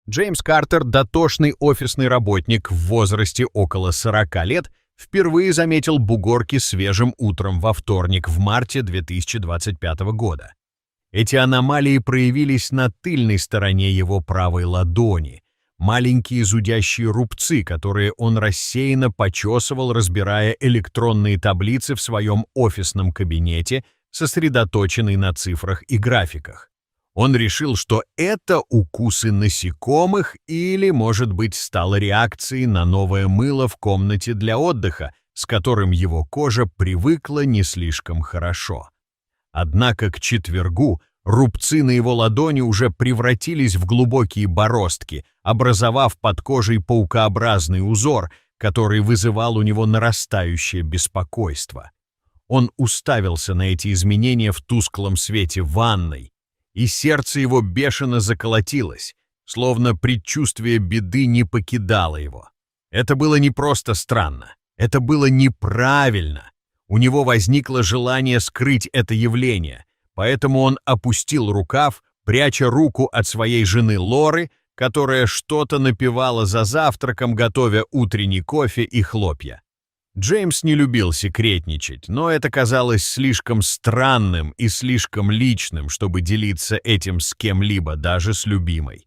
Джеймс Картер, дотошный офисный работник в возрасте около 40 лет, впервые заметил бугорки свежим утром во вторник в марте 2025 года. Эти аномалии проявились на тыльной стороне его правой ладони, маленькие зудящие рубцы, которые он рассеянно почесывал, разбирая электронные таблицы в своем офисном кабинете, сосредоточенный на цифрах и графиках. Он решил, что это укусы насекомых или, может быть, стало реакцией на новое мыло в комнате для отдыха, с которым его кожа привыкла не слишком хорошо. Однако к четвергу рубцы на его ладони уже превратились в глубокие бороздки, образовав под кожей паукообразный узор, который вызывал у него нарастающее беспокойство. Он уставился на эти изменения в тусклом свете ванной, и сердце его бешено заколотилось, словно предчувствие беды не покидало его. Это было не просто странно, это было неправильно. У него возникло желание скрыть это явление, поэтому он опустил рукав, пряча руку от своей жены Лоры, которая что-то напевала за завтраком, готовя утренний кофе и хлопья. Джеймс не любил секретничать, но это казалось слишком странным и слишком личным, чтобы делиться этим с кем-либо, даже с любимой.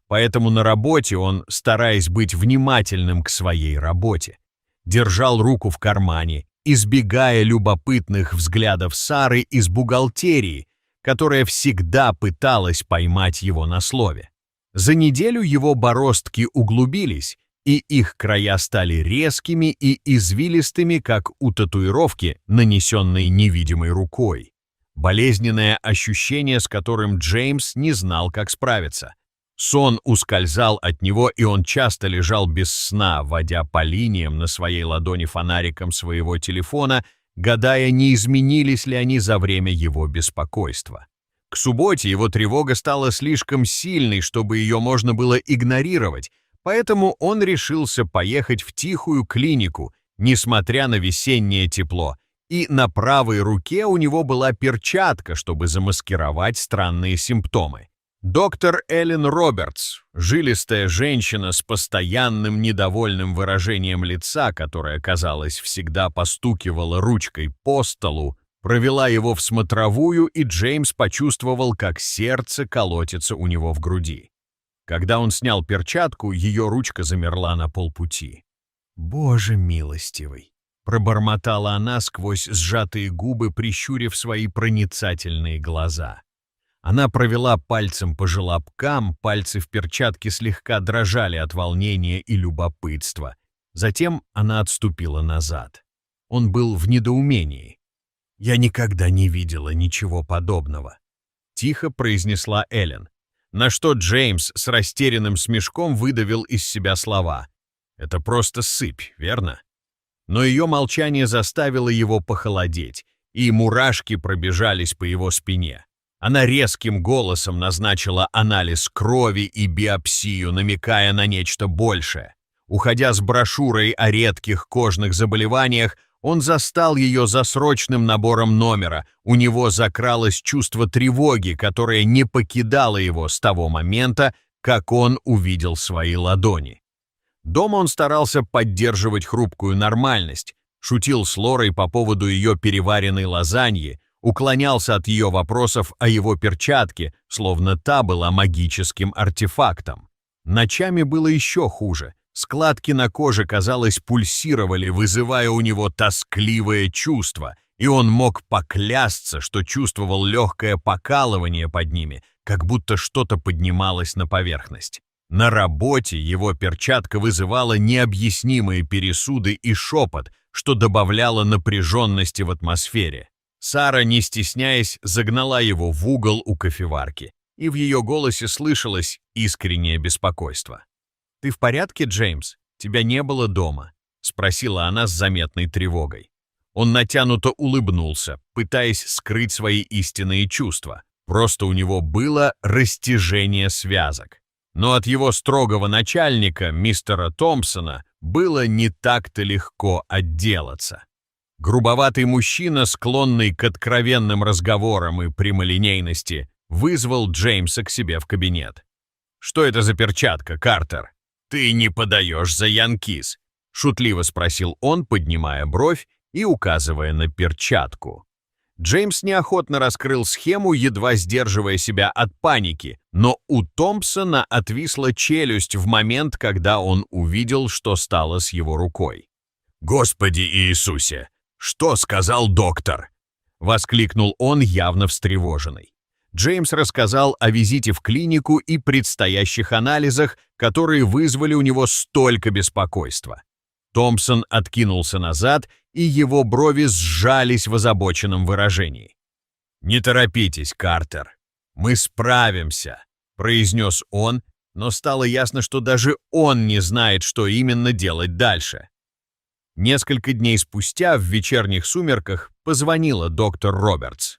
Поэтому на работе он, стараясь быть внимательным к своей работе, держал руку в кармане, избегая любопытных взглядов Сары из бухгалтерии, которая всегда пыталась поймать его на слове. За неделю его бороздки углубились, и их края стали резкими и извилистыми, как у татуировки, нанесенной невидимой рукой. Болезненное ощущение, с которым Джеймс не знал, как справиться. Сон ускользал от него, и он часто лежал без сна, водя по линиям на своей ладони фонариком своего телефона, гадая, не изменились ли они за время его беспокойства. К субботе его тревога стала слишком сильной, чтобы ее можно было игнорировать, поэтому он решился поехать в тихую клинику, несмотря на весеннее тепло, и на правой руке у него была перчатка, чтобы замаскировать странные симптомы. Доктор Эллен Робертс, жилистая женщина с постоянным недовольным выражением лица, которая, казалось, всегда постукивала ручкой по столу, провела его в смотровую, и Джеймс почувствовал, как сердце колотится у него в груди. Когда он снял перчатку, ее ручка замерла на полпути. «Боже милостивый!» — пробормотала она сквозь сжатые губы, прищурив свои проницательные глаза. Она провела пальцем по желобкам, пальцы в перчатке слегка дрожали от волнения и любопытства. Затем она отступила назад. Он был в недоумении. «Я никогда не видела ничего подобного», — тихо произнесла Эллен, на что Джеймс с растерянным смешком выдавил из себя слова. «Это просто сыпь, верно?» Но ее молчание заставило его похолодеть, и мурашки пробежались по его спине. Она резким голосом назначила анализ крови и биопсию, намекая на нечто большее. Уходя с брошюрой о редких кожных заболеваниях, он застал ее за срочным набором номера. У него закралось чувство тревоги, которое не покидало его с того момента, как он увидел свои ладони. Дома он старался поддерживать хрупкую нормальность, шутил с Лорой по поводу ее переваренной лазаньи, уклонялся от ее вопросов о его перчатке, словно та была магическим артефактом. Ночами было еще хуже. Складки на коже, казалось, пульсировали, вызывая у него тоскливое чувство, и он мог поклясться, что чувствовал легкое покалывание под ними, как будто что-то поднималось на поверхность. На работе его перчатка вызывала необъяснимые пересуды и шепот, что добавляло напряженности в атмосфере. Сара, не стесняясь, загнала его в угол у кофеварки, и в ее голосе слышалось искреннее беспокойство. «Ты в порядке, Джеймс? Тебя не было дома?» — спросила она с заметной тревогой. Он натянуто улыбнулся, пытаясь скрыть свои истинные чувства. Просто у него было растяжение связок. Но от его строгого начальника, мистера Томпсона, было не так-то легко отделаться. Грубоватый мужчина, склонный к откровенным разговорам и прямолинейности, вызвал Джеймса к себе в кабинет. «Что это за перчатка, Картер? Ты не подаешь за Янкис?» — шутливо спросил он, поднимая бровь и указывая на перчатку. Джеймс неохотно раскрыл схему, едва сдерживая себя от паники, но у Томпсона отвисла челюсть в момент, когда он увидел, что стало с его рукой. «Господи Иисусе! Что сказал доктор?» — воскликнул он, явно встревоженный. Джеймс рассказал о визите в клинику и предстоящих анализах, которые вызвали у него столько беспокойства. Томпсон откинулся назад, и его брови сжались в озабоченном выражении. «Не торопитесь, Картер. Мы справимся», — произнес он, но стало ясно, что даже он не знает, что именно делать дальше. Несколько дней спустя в вечерних сумерках позвонила доктор Робертс.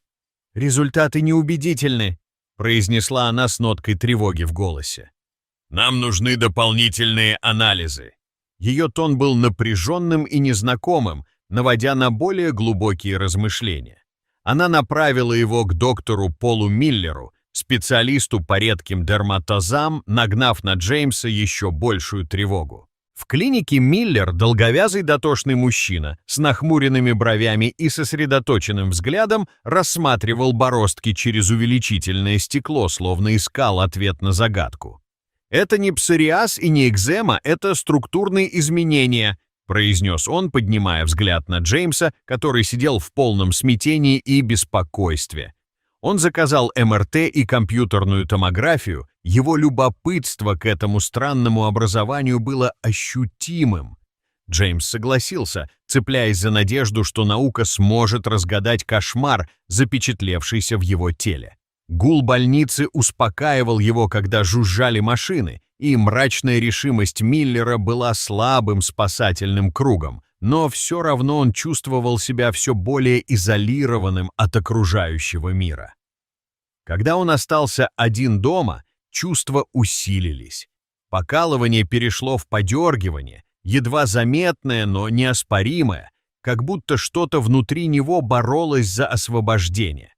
«Результаты неубедительны», — произнесла она с ноткой тревоги в голосе. «Нам нужны дополнительные анализы». Ее тон был напряженным и незнакомым, наводя на более глубокие размышления. Она направила его к доктору Полу Миллеру, специалисту по редким дерматозам, нагнав на Джеймса еще большую тревогу. В клинике Миллер, долговязый дотошный мужчина, с нахмуренными бровями и сосредоточенным взглядом, рассматривал бороздки через увеличительное стекло, словно искал ответ на загадку. «Это не псориаз и не экзема, это структурные изменения», произнес он, поднимая взгляд на Джеймса, который сидел в полном смятении и беспокойстве. Он заказал МРТ и компьютерную томографию, его любопытство к этому странному образованию было ощутимым. Джеймс согласился, цепляясь за надежду, что наука сможет разгадать кошмар, запечатлевшийся в его теле. Гул больницы успокаивал его, когда жужжали машины, и мрачная решимость Миллера была слабым спасательным кругом, но все равно он чувствовал себя все более изолированным от окружающего мира. Когда он остался один дома, чувства усилились. Покалывание перешло в подергивание, едва заметное, но неоспоримое, как будто что-то внутри него боролось за освобождение.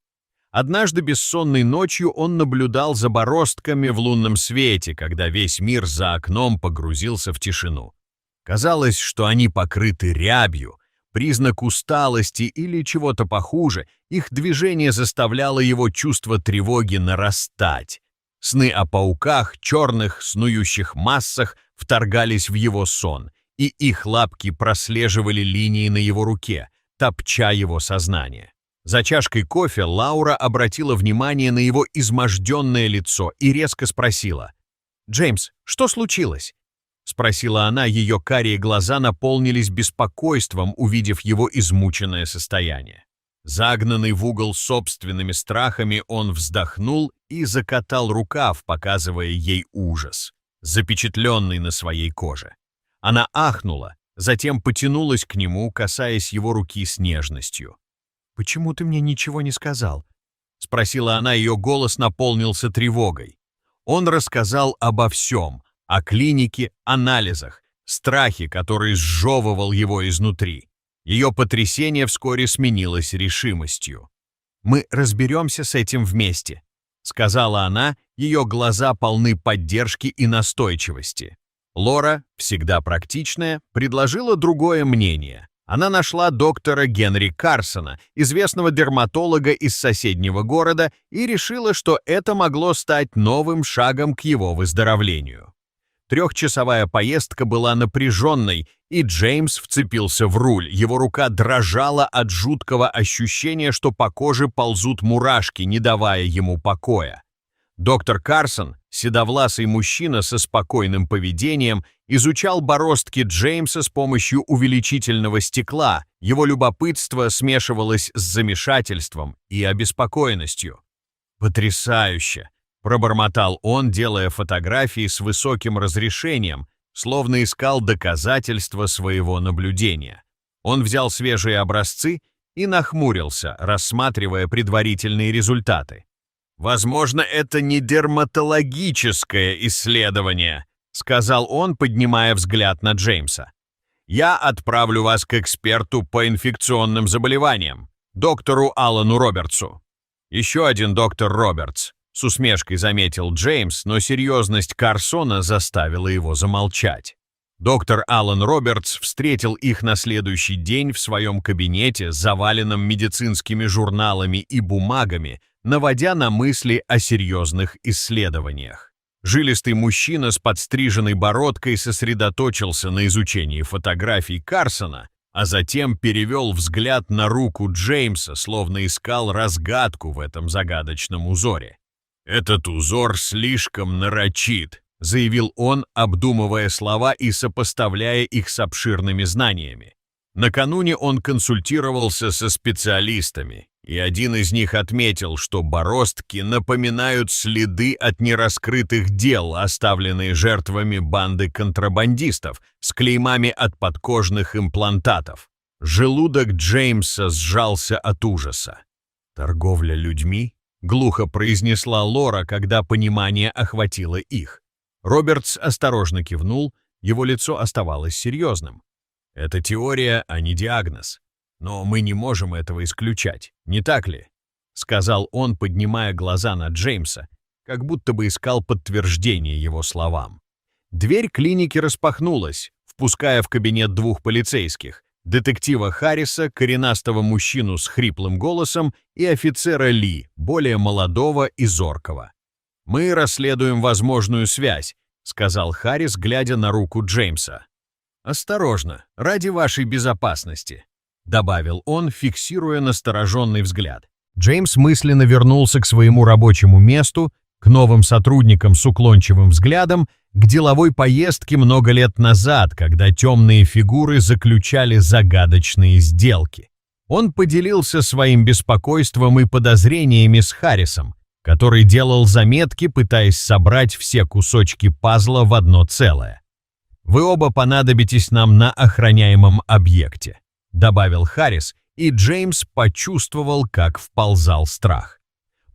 Однажды бессонной ночью он наблюдал за бороздками в лунном свете, когда весь мир за окном погрузился в тишину. Казалось, что они покрыты рябью, признак усталости или чего-то похуже, их движение заставляло его чувство тревоги нарастать. Сны о пауках, черных, снующих массах вторгались в его сон, и их лапки прослеживали линии на его руке, топча его сознание. За чашкой кофе Лаура обратила внимание на его изможденное лицо и резко спросила: «Джеймс, что случилось?» — спросила она, ее карие глаза наполнились беспокойством, увидев его измученное состояние. Загнанный в угол собственными страхами, он вздохнул и закатал рукав, показывая ей ужас, запечатленный на своей коже. Она ахнула, затем потянулась к нему, касаясь его руки с нежностью. «Почему ты мне ничего не сказал?» — спросила она, ее голос наполнился тревогой. Он рассказал обо всем, о клинике, анализах, страхе, который сжевывал его изнутри. Ее потрясение вскоре сменилось решимостью. «Мы разберемся с этим вместе», — сказала она, ее глаза полны поддержки и настойчивости. Лора, всегда практичная, предложила другое мнение. Она нашла доктора Генри Карсона, известного дерматолога из соседнего города, и решила, что это могло стать новым шагом к его выздоровлению. Трехчасовая поездка была напряженной, и Джеймс вцепился в руль. Его рука дрожала от жуткого ощущения, что по коже ползут мурашки, не давая ему покоя. Доктор Карсон, седовласый мужчина со спокойным поведением, изучал бороздки Джеймса с помощью увеличительного стекла. Его любопытство смешивалось с замешательством и обеспокоенностью. «Потрясающе!» — пробормотал он, делая фотографии с высоким разрешением, словно искал доказательства своего наблюдения. Он взял свежие образцы и нахмурился, рассматривая предварительные результаты. «Возможно, это не дерматологическое исследование», — сказал он, поднимая взгляд на Джеймса. «Я отправлю вас к эксперту по инфекционным заболеваниям, доктору Алану Робертсу». «Еще один доктор Робертс», С усмешкой заметил Джеймс, но серьезность Карсона заставила его замолчать. Доктор Алан Робертс встретил их на следующий день в своем кабинете, заваленном медицинскими журналами и бумагами, наводя на мысли о серьезных исследованиях. Жилистый мужчина с подстриженной бородкой сосредоточился на изучении фотографий Карсона, а затем перевел взгляд на руку Джеймса, словно искал разгадку в этом загадочном узоре. «Этот узор слишком нарочит», — заявил он, обдумывая слова и сопоставляя их с обширными знаниями. Накануне он консультировался со специалистами, и один из них отметил, что бороздки напоминают следы от нераскрытых дел, оставленные жертвами банды контрабандистов с клеймами от подкожных имплантатов. Желудок Джеймса сжался от ужаса. «Торговля людьми?» — глухо произнесла Лора, когда понимание охватило их. Робертс осторожно кивнул, его лицо оставалось серьезным. «Это теория, а не диагноз. Но мы не можем этого исключать, не так ли?» — сказал он, поднимая глаза на Джеймса, как будто бы искал подтверждение его словам. Дверь клиники распахнулась, впуская в кабинет двух полицейских: детектива Харриса, коренастого мужчину с хриплым голосом, и офицера Ли, более молодого и зоркого. «Мы расследуем возможную связь», — сказал Харрис, глядя на руку Джеймса. «Осторожно, ради вашей безопасности», — добавил он, фиксируя настороженный взгляд. Джеймс мысленно вернулся к своему рабочему месту, к новым сотрудникам с уклончивым взглядом, к деловой поездке много лет назад, когда темные фигуры заключали загадочные сделки. Он поделился своим беспокойством и подозрениями с Харрисом, который делал заметки, пытаясь собрать все кусочки пазла в одно целое. «Вы оба понадобитесь нам на охраняемом объекте», — добавил Харрис, и Джеймс почувствовал, как вползал страх.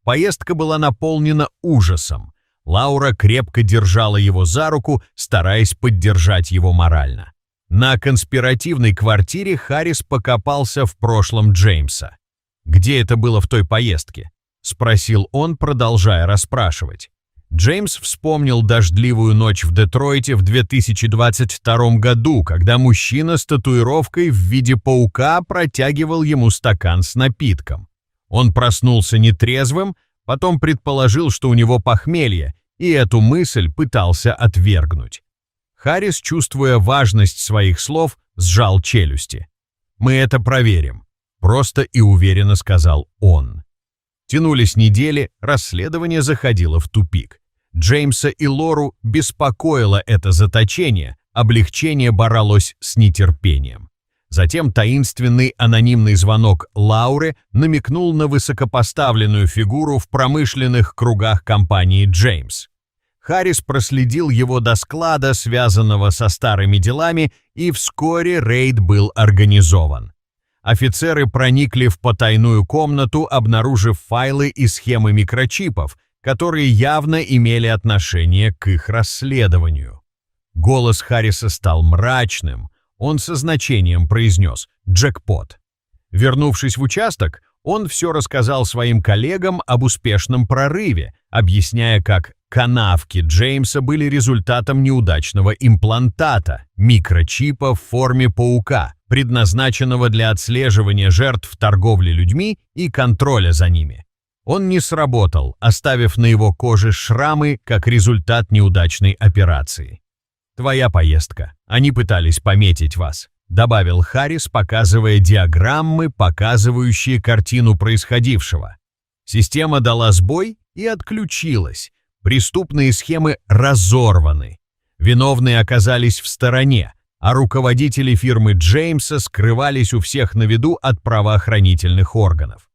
Поездка была наполнена ужасом. Лаура крепко держала его за руку, стараясь поддержать его морально. На конспиративной квартире Харрис покопался в прошлом Джеймса. «Где это было в той поездке?» — спросил он, продолжая расспрашивать. Джеймс вспомнил дождливую ночь в Детройте в 2022 году, когда мужчина с татуировкой в виде паука протягивал ему стакан с напитком. Он проснулся нетрезвым, потом предположил, что у него похмелье, и эту мысль пытался отвергнуть. Харрис, чувствуя важность своих слов, сжал челюсти. «Мы это проверим», — просто и уверенно сказал он. Тянулись недели, расследование заходило в тупик. Джеймса и Лору беспокоило это заточение, облегчение боролось с нетерпением. Затем таинственный анонимный звонок Лауры намекнул на высокопоставленную фигуру в промышленных кругах компании «Джеймс». Харрис проследил его до склада, связанного со старыми делами, и вскоре рейд был организован. Офицеры проникли в потайную комнату, обнаружив файлы и схемы микрочипов, которые явно имели отношение к их расследованию. Голос Харриса стал мрачным. Он со значением произнес «джекпот». Вернувшись в участок, он все рассказал своим коллегам об успешном прорыве, объясняя, как канавки Джеймса были результатом неудачного имплантата, микрочипа в форме паука, предназначенного для отслеживания жертв торговли людьми и контроля за ними. Он не сработал, оставив на его коже шрамы как результат неудачной операции. «Твоя поездка. Они пытались пометить вас», — добавил Харрис, показывая диаграммы, показывающие картину происходившего. Система дала сбой и отключилась. Преступные схемы разорваны. Виновные оказались в стороне, а руководители фирмы Джеймса скрывались у всех на виду от правоохранительных органов.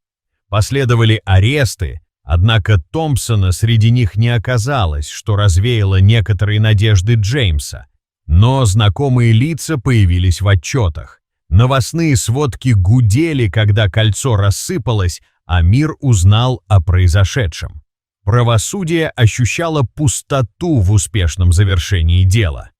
Последовали аресты, однако Томпсона среди них не оказалось, что развеяло некоторые надежды Джеймса. Но знакомые лица появились в отчетах. Новостные сводки гудели, когда кольцо рассыпалось, а мир узнал о произошедшем. Правосудие ощущало пустоту в успешном завершении дела.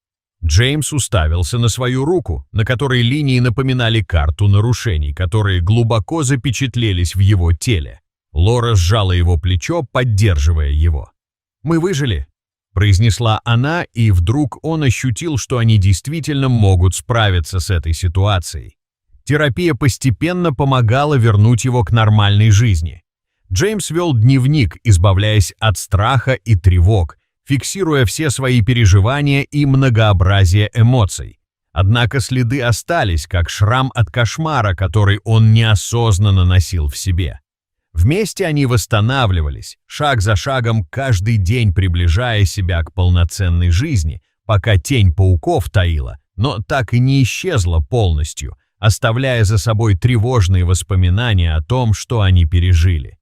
Джеймс уставился на свою руку, на которой линии напоминали карту нарушений, которые глубоко запечатлелись в его теле. Лора сжала его плечо, поддерживая его. «Мы выжили», — произнесла она, и вдруг он ощутил, что они действительно могут справиться с этой ситуацией. Терапия постепенно помогала вернуть его к нормальной жизни. Джеймс вел дневник, избавляясь от страха и тревог, фиксируя все свои переживания и многообразие эмоций. Однако следы остались, как шрам от кошмара, который он неосознанно носил в себе. Вместе они восстанавливались, шаг за шагом, каждый день приближая себя к полноценной жизни, пока тень пауков таила, но так и не исчезла полностью, оставляя за собой тревожные воспоминания о том, что они пережили.